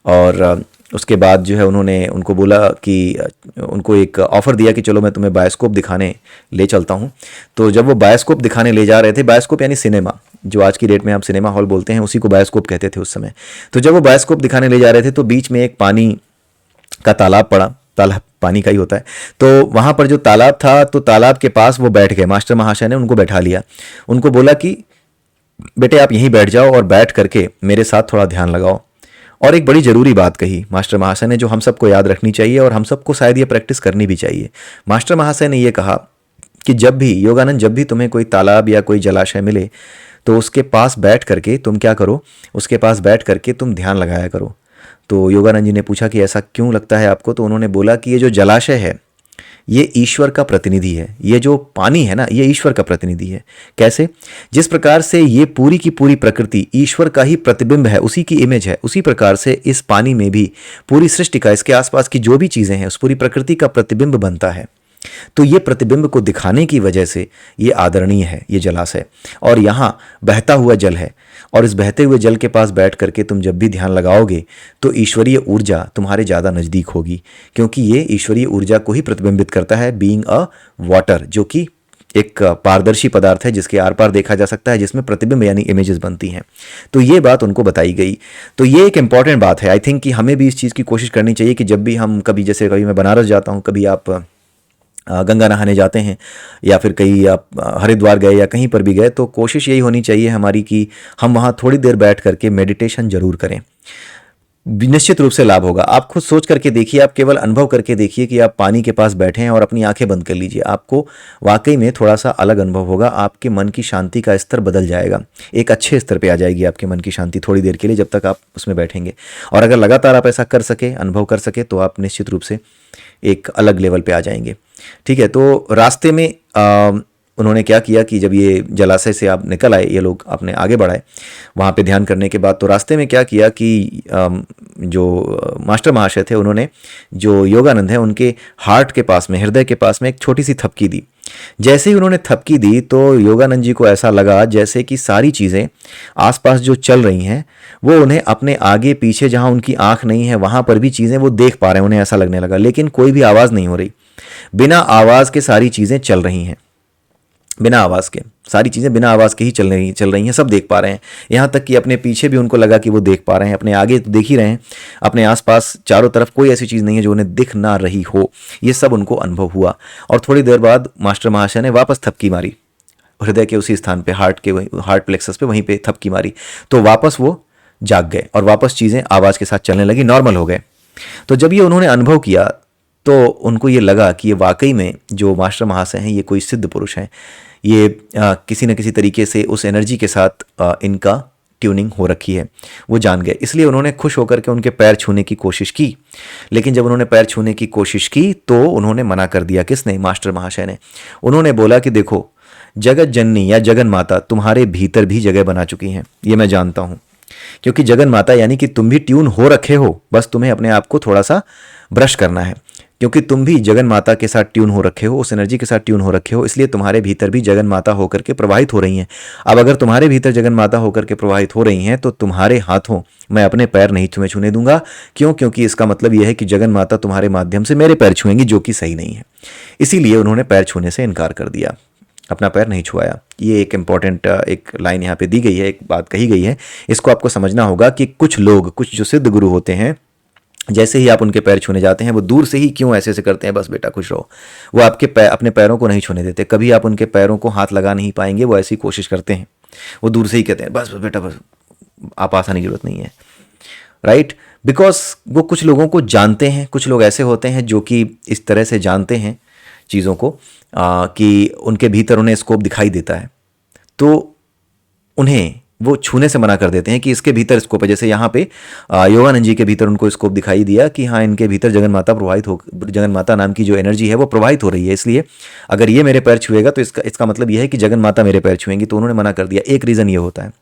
और उसके बाद जो है उन्होंने उनको बोला कि उनको एक ऑफ़र दिया कि चलो मैं तुम्हें बायोस्कोप दिखाने ले चलता हूँ। तो जब वो बायोस्कोप दिखाने ले जा रहे थे, बायोस्कोप यानी सिनेमा, जो आज की डेट में आप सिनेमा हॉल बोलते हैं, उसी को बायोस्कोप कहते थे उस समय। तो जब वो बायोस्कोप दिखाने ले जा रहे थे तो बीच में एक पानी का तालाब पड़ा, तालाब पानी का ही होता है। तो वहाँ पर जो तालाब था, तो तालाब के पास वो बैठ गए। मास्टर महाशय ने उनको बैठा लिया, उनको बोला कि बेटे आप यहीं बैठ जाओ और बैठ करके मेरे साथ थोड़ा ध्यान लगाओ। और एक बड़ी ज़रूरी बात कही मास्टर महाशय ने, जो हम सबको याद रखनी चाहिए और हम सबको शायद ये प्रैक्टिस करनी भी चाहिए। मास्टर महाशय ने ये कहा कि जब भी योगानंद, जब भी तुम्हें कोई तालाब या कोई जलाशय मिले तो उसके पास बैठ करके तुम क्या करो, उसके पास बैठ करके तुम ध्यान लगाया करो। तो योगानंद जी ने पूछा कि ऐसा क्यों लगता है आपको? तो उन्होंने बोला कि ये जो जलाशय है ये ईश्वर का प्रतिनिधि है, ये जो पानी है ना ये ईश्वर का प्रतिनिधि है। कैसे? जिस प्रकार से ये पूरी की पूरी प्रकृति ईश्वर का ही प्रतिबिंब है, उसी की इमेज है, उसी प्रकार से इस पानी में भी पूरी सृष्टि का, इसके आसपास की जो भी चीज़ें हैं उस पूरी प्रकृति का प्रतिबिंब बनता है। तो ये प्रतिबिंब को दिखाने की वजह से ये आदरणीय है, ये जलाशय। और यहाँ बहता हुआ जल है, और इस बहते हुए जल के पास बैठ करके तुम जब भी ध्यान लगाओगे तो ईश्वरीय ऊर्जा तुम्हारे ज़्यादा नज़दीक होगी, क्योंकि ये ईश्वरीय ऊर्जा को ही प्रतिबिंबित करता है। बीइंग अ वाटर, जो कि एक पारदर्शी पदार्थ है जिसके आर पार देखा जा सकता है, जिसमें प्रतिबिंब यानी इमेजेस बनती हैं। तो ये बात उनको बताई गई। तो ये एक इंपॉर्टेंट बात है। आई थिंक कि हमें भी इस चीज़ की कोशिश करनी चाहिए कि जब भी हम कभी, जैसे कभी मैं बनारस जाता हूँ, कभी आप गंगा नहाने जाते हैं, या फिर कहीं आप हरिद्वार गए या कहीं पर भी गए, तो कोशिश यही होनी चाहिए हमारी कि हम वहाँ थोड़ी देर बैठ करके मेडिटेशन जरूर करें। निश्चित रूप से लाभ होगा। आप खुद सोच करके देखिए, आप केवल अनुभव करके देखिए कि आप पानी के पास बैठे हैं और अपनी आंखें बंद कर लीजिए। आपको वाकई में थोड़ा सा अलग अनुभव होगा। आपके मन की शांति का स्तर बदल जाएगा, एक अच्छे स्तर पे आ जाएगी आपके मन की शांति थोड़ी देर के लिए, जब तक आप उसमें बैठेंगे। और अगर लगातार आप ऐसा कर सके, अनुभव कर सके, तो आप निश्चित रूप से एक अलग लेवल पे आ जाएंगे। ठीक है। तो रास्ते में उन्होंने क्या किया कि जब ये जलाशय से आप निकल आए, ये लोग अपने आगे बढ़ाए वहाँ पे ध्यान करने के बाद, तो रास्ते में क्या किया कि जो मास्टर महाशय थे उन्होंने जो योगानंद है उनके हार्ट के पास में, हृदय के पास में एक छोटी सी थपकी दी। जैसे ही उन्होंने थपकी दी तो योगानंद जी को ऐसा लगा जैसे कि सारी चीज़ें आसपास जो चल रही हैं वो उन्हें अपने आगे पीछे, जहाँ उनकी आंख नहीं है वहाँ पर भी चीज़ें वो देख पा रहे हैं, उन्हें ऐसा लगने लगा। लेकिन कोई भी आवाज़ नहीं हो रही, बिना आवाज़ के सारी चीज़ें चल रही हैं, बिना आवाज़ के सारी चीज़ें बिना आवाज़ के ही चल रही हैं, सब देख पा रहे हैं। यहाँ तक कि अपने पीछे भी उनको लगा कि वो देख पा रहे हैं, अपने आगे तो देख ही रहे हैं, अपने आसपास चारों तरफ कोई ऐसी चीज़ नहीं है जो उन्हें दिख ना रही हो। ये सब उनको अनुभव हुआ। और थोड़ी देर बाद मास्टर महाशय ने वापस थपकी मारी हृदय के उसी स्थान पे, हार्ट प्लेक्सस पे, वहीं पे थपकी मारी, तो वापस वो जाग गए और वापस चीज़ें आवाज़ के साथ चलने लगी, नॉर्मल हो गए। तो जब ये उन्होंने अनुभव किया तो उनको ये लगा कि ये वाकई में जो मास्टर महाशय हैं ये कोई सिद्ध पुरुष हैं, ये किसी न किसी तरीके से उस एनर्जी के साथ इनका ट्यूनिंग हो रखी है, वो जान गए। इसलिए उन्होंने खुश होकर के उनके पैर छूने की कोशिश की। लेकिन जब उन्होंने पैर छूने की कोशिश की तो उन्होंने मना कर दिया। किसने? मास्टर महाशय ने। उन्होंने बोला कि देखो, जगत जननी या जगन माता तुम्हारे भीतर भी जगह बना चुकी हैं, ये मैं जानता हूँ। क्योंकि जगन माता यानी कि तुम भी ट्यून हो रखे हो, बस तुम्हें अपने आप को थोड़ा सा ब्रश करना है। क्योंकि तुम भी जगन माता के साथ ट्यून हो रखे हो, उस एनर्जी के साथ ट्यून हो रखे हो, इसलिए तुम्हारे भीतर भी जगन माता होकर के प्रवाहित हो रही हैं। अब अगर तुम्हारे भीतर जगन माता होकर के प्रवाहित हो रही हैं तो तुम्हारे हाथों मैं अपने पैर नहीं तुम्हें छूने दूंगा। क्यों? क्योंकि इसका मतलब यह है कि जगन माता तुम्हारे माध्यम से मेरे पैर छुएंगी, जो कि सही नहीं है। इसीलिए उन्होंने पैर छूने से इनकार कर दिया, अपना पैर नहीं छुआया। ये एक इंपॉर्टेंट एक लाइन यहाँ पे दी गई है, एक बात कही गई है। इसको आपको समझना होगा कि कुछ लोग, कुछ जो सिद्ध गुरु होते हैं, जैसे ही आप उनके पैर छूने जाते हैं वो दूर से ही क्यों ऐसे ऐसे करते हैं, बस बेटा खुश रहो, वो आपके अपने पैरों को नहीं छूने देते। कभी आप उनके पैरों को हाथ लगा नहीं पाएंगे, वो ऐसी कोशिश करते हैं। वो दूर से ही कहते हैं बस बस बेटा बस, आप आसानी की जरूरत नहीं है, राइट? बिकॉज वो कुछ लोगों को जानते हैं। कुछ लोग ऐसे होते हैं जो कि इस तरह से जानते हैं चीज़ों को कि उनके भीतर उन्हें स्कोप दिखाई देता है, तो उन्हें वो छूने से मना कर देते हैं कि इसके भीतर स्कोप है। जैसे यहाँ पे योगानंद जी के भीतर उनको स्कोप दिखाई दिया कि हाँ, इनके भीतर जगन माता नाम की जो एनर्जी है वो प्रवाहित हो रही है, इसलिए अगर ये मेरे पैर छुएगा तो इसका मतलब यह है कि जगन माता मेरे पैर छुएंगी, तो उन्होंने मना कर दिया। एक रीज़न ये होता है।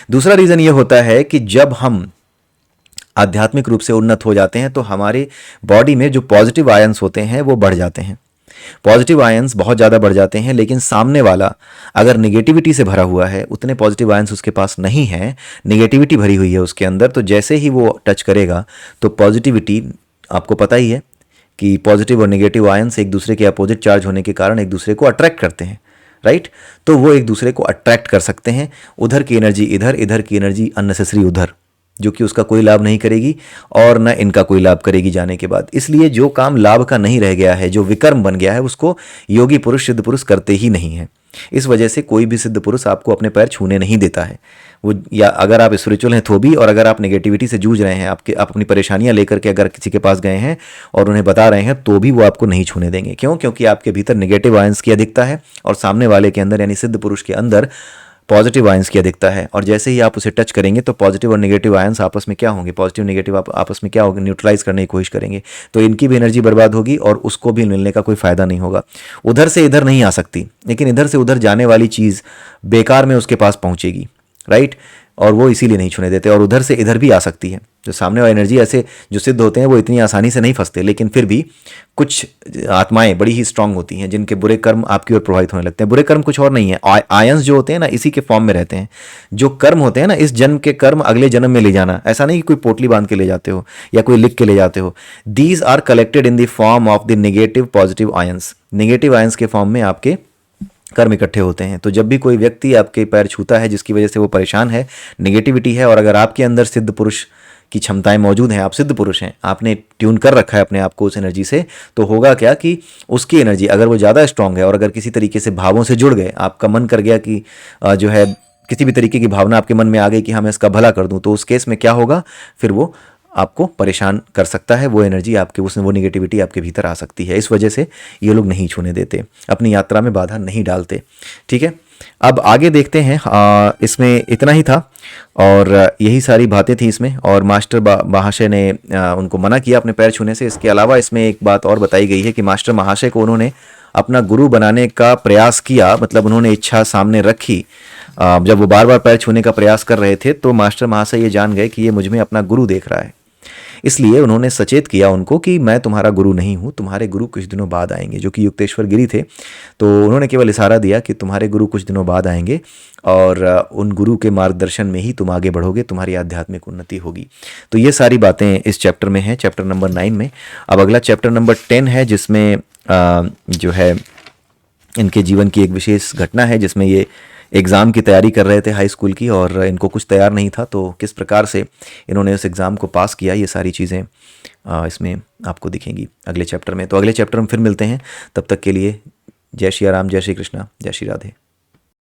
दूसरा रीज़न ये होता है कि जब हम आध्यात्मिक रूप से उन्नत हो जाते हैं तो हमारे बॉडी में जो पॉजिटिव आयंस होते हैं वो बढ़ जाते हैं, पॉजिटिव आयंस बहुत ज़्यादा बढ़ जाते हैं। लेकिन सामने वाला अगर निगेटिविटी से भरा हुआ है, उतने पॉजिटिव आयंस उसके पास नहीं है, निगेटिविटी भरी हुई है उसके अंदर, तो जैसे ही वो टच करेगा तो पॉजिटिविटी, आपको पता ही है कि पॉजिटिव और निगेटिव आयंस एक दूसरे के अपोजिट चार्ज होने के कारण एक दूसरे को अट्रैक्ट करते हैं, राइट? तो वो एक दूसरे को अट्रैक्ट कर सकते हैं। उधर की एनर्जी इधर, इधर की एनर्जी अननेसेसरी उधर, जो कि उसका कोई लाभ नहीं करेगी और न इनका कोई लाभ करेगी जाने के बाद। इसलिए जो काम लाभ का नहीं रह गया है, जो विकर्म बन गया है, उसको योगी पुरुष, सिद्ध पुरुष करते ही नहीं है। इस वजह से कोई भी सिद्ध पुरुष आपको अपने पैर छूने नहीं देता है। वो, या अगर आप स्पिरिचुअल हैं तो भी, और अगर आप नेगेटिविटी से जूझ रहे हैं, आप अपनी परेशानियां लेकर के अगर किसी के पास गए हैं और उन्हें बता रहे हैं, तो भी वो आपको नहीं छूने देंगे। क्यों? क्योंकि आपके भीतर नेगेटिव आयंस की अधिकता है और सामने वाले के अंदर यानी सिद्ध पुरुष के अंदर पॉजिटिव आयंस की अधिकता है। और जैसे ही आप उसे टच करेंगे तो पॉजिटिव और नेगेटिव आयंस आपस में क्या होंगे, पॉजिटिव नेगेटिव आपस में क्या होंगे, न्यूट्रलाइज करने की कोशिश करेंगे। तो इनकी भी एनर्जी बर्बाद होगी और उसको भी मिलने का कोई फ़ायदा नहीं होगा। उधर से इधर नहीं आ सकती, लेकिन इधर से उधर जाने वाली चीज़ बेकार में उसके पास पहुँचेगी, राइट? और वो इसीलिए नहीं छूने देते। और उधर से इधर भी आ सकती है। जो सामने वाली एनर्जी, ऐसे जो सिद्ध होते हैं वो इतनी आसानी से नहीं फंसते, लेकिन फिर भी कुछ आत्माएं बड़ी ही स्ट्रांग होती हैं जिनके बुरे कर्म आपकी ओर प्रभावित होने लगते हैं। बुरे कर्म कुछ और नहीं है, आयंस जो होते हैं ना, इसी के फॉर्म में रहते हैं। जो कर्म होते हैं ना, इस जन्म के कर्म अगले जन्म में ले जाना, ऐसा नहीं कि कोई पोटली बांध के ले जाते हो या कोई लिख के ले जाते हो। These are collected in the form of the negative positive ions. Negative ions के फॉर्म में आपके कर्म इकट्ठे होते हैं। तो जब भी कोई व्यक्ति आपके पैर छूता है जिसकी वजह से वो परेशान है, नेगेटिविटी है, और अगर आपके अंदर सिद्ध पुरुष की क्षमताएं मौजूद हैं, आप सिद्ध पुरुष हैं, आपने ट्यून कर रखा है अपने आप को उस एनर्जी से, तो होगा क्या कि उसकी एनर्जी अगर वो ज़्यादा स्ट्रांग है और अगर किसी तरीके से भावों से जुड़ गए, आपका मन कर गया कि जो है किसी भी तरीके की भावना आपके मन में आ गई कि हाँ मैं इसका भला कर दूँ, तो उस केस में क्या होगा, फिर वो आपको परेशान कर सकता है। वो एनर्जी आपके, उसमें वो निगेटिविटी आपके भीतर आ सकती है। इस वजह से ये लोग नहीं छूने देते, अपनी यात्रा में बाधा नहीं डालते। ठीक है, अब आगे देखते हैं। इसमें इतना ही था और यही सारी बातें थी इसमें, और मास्टर महाशय ने उनको मना किया अपने पैर छूने से। इसके अलावा इसमें एक बात और बताई गई है कि मास्टर महाशय को उन्होंने अपना गुरु बनाने का प्रयास किया, मतलब उन्होंने इच्छा सामने रखी, जब वो बार बार पैर छूने का प्रयास कर रहे थे तो मास्टर महाशय ये जान गए कि ये मुझ में अपना गुरु देख रहा है। इसलिए उन्होंने सचेत किया उनको कि मैं तुम्हारा गुरु नहीं हूँ, तुम्हारे गुरु कुछ दिनों बाद आएंगे, जो कि युक्तेश्वर गिरी थे। तो उन्होंने केवल इशारा दिया कि तुम्हारे गुरु कुछ दिनों बाद आएंगे और उन गुरु के मार्गदर्शन में ही तुम आगे बढ़ोगे, तुम्हारी आध्यात्मिक उन्नति होगी। तो ये सारी बातें इस चैप्टर में हैं, चैप्टर नंबर 9 में। अब अगला चैप्टर नंबर 10 है, जिसमें जो है इनके जीवन की एक विशेष घटना है, जिसमें ये एग्ज़ाम की तैयारी कर रहे थे हाई स्कूल की, और इनको कुछ तैयार नहीं था, तो किस प्रकार से इन्होंने उस एग्ज़ाम को पास किया, ये सारी चीज़ें इसमें आपको दिखेंगी अगले चैप्टर में। तो अगले चैप्टर में फिर मिलते हैं, तब तक के लिए जय श्री राम, जय श्री कृष्णा, जय श्री राधे।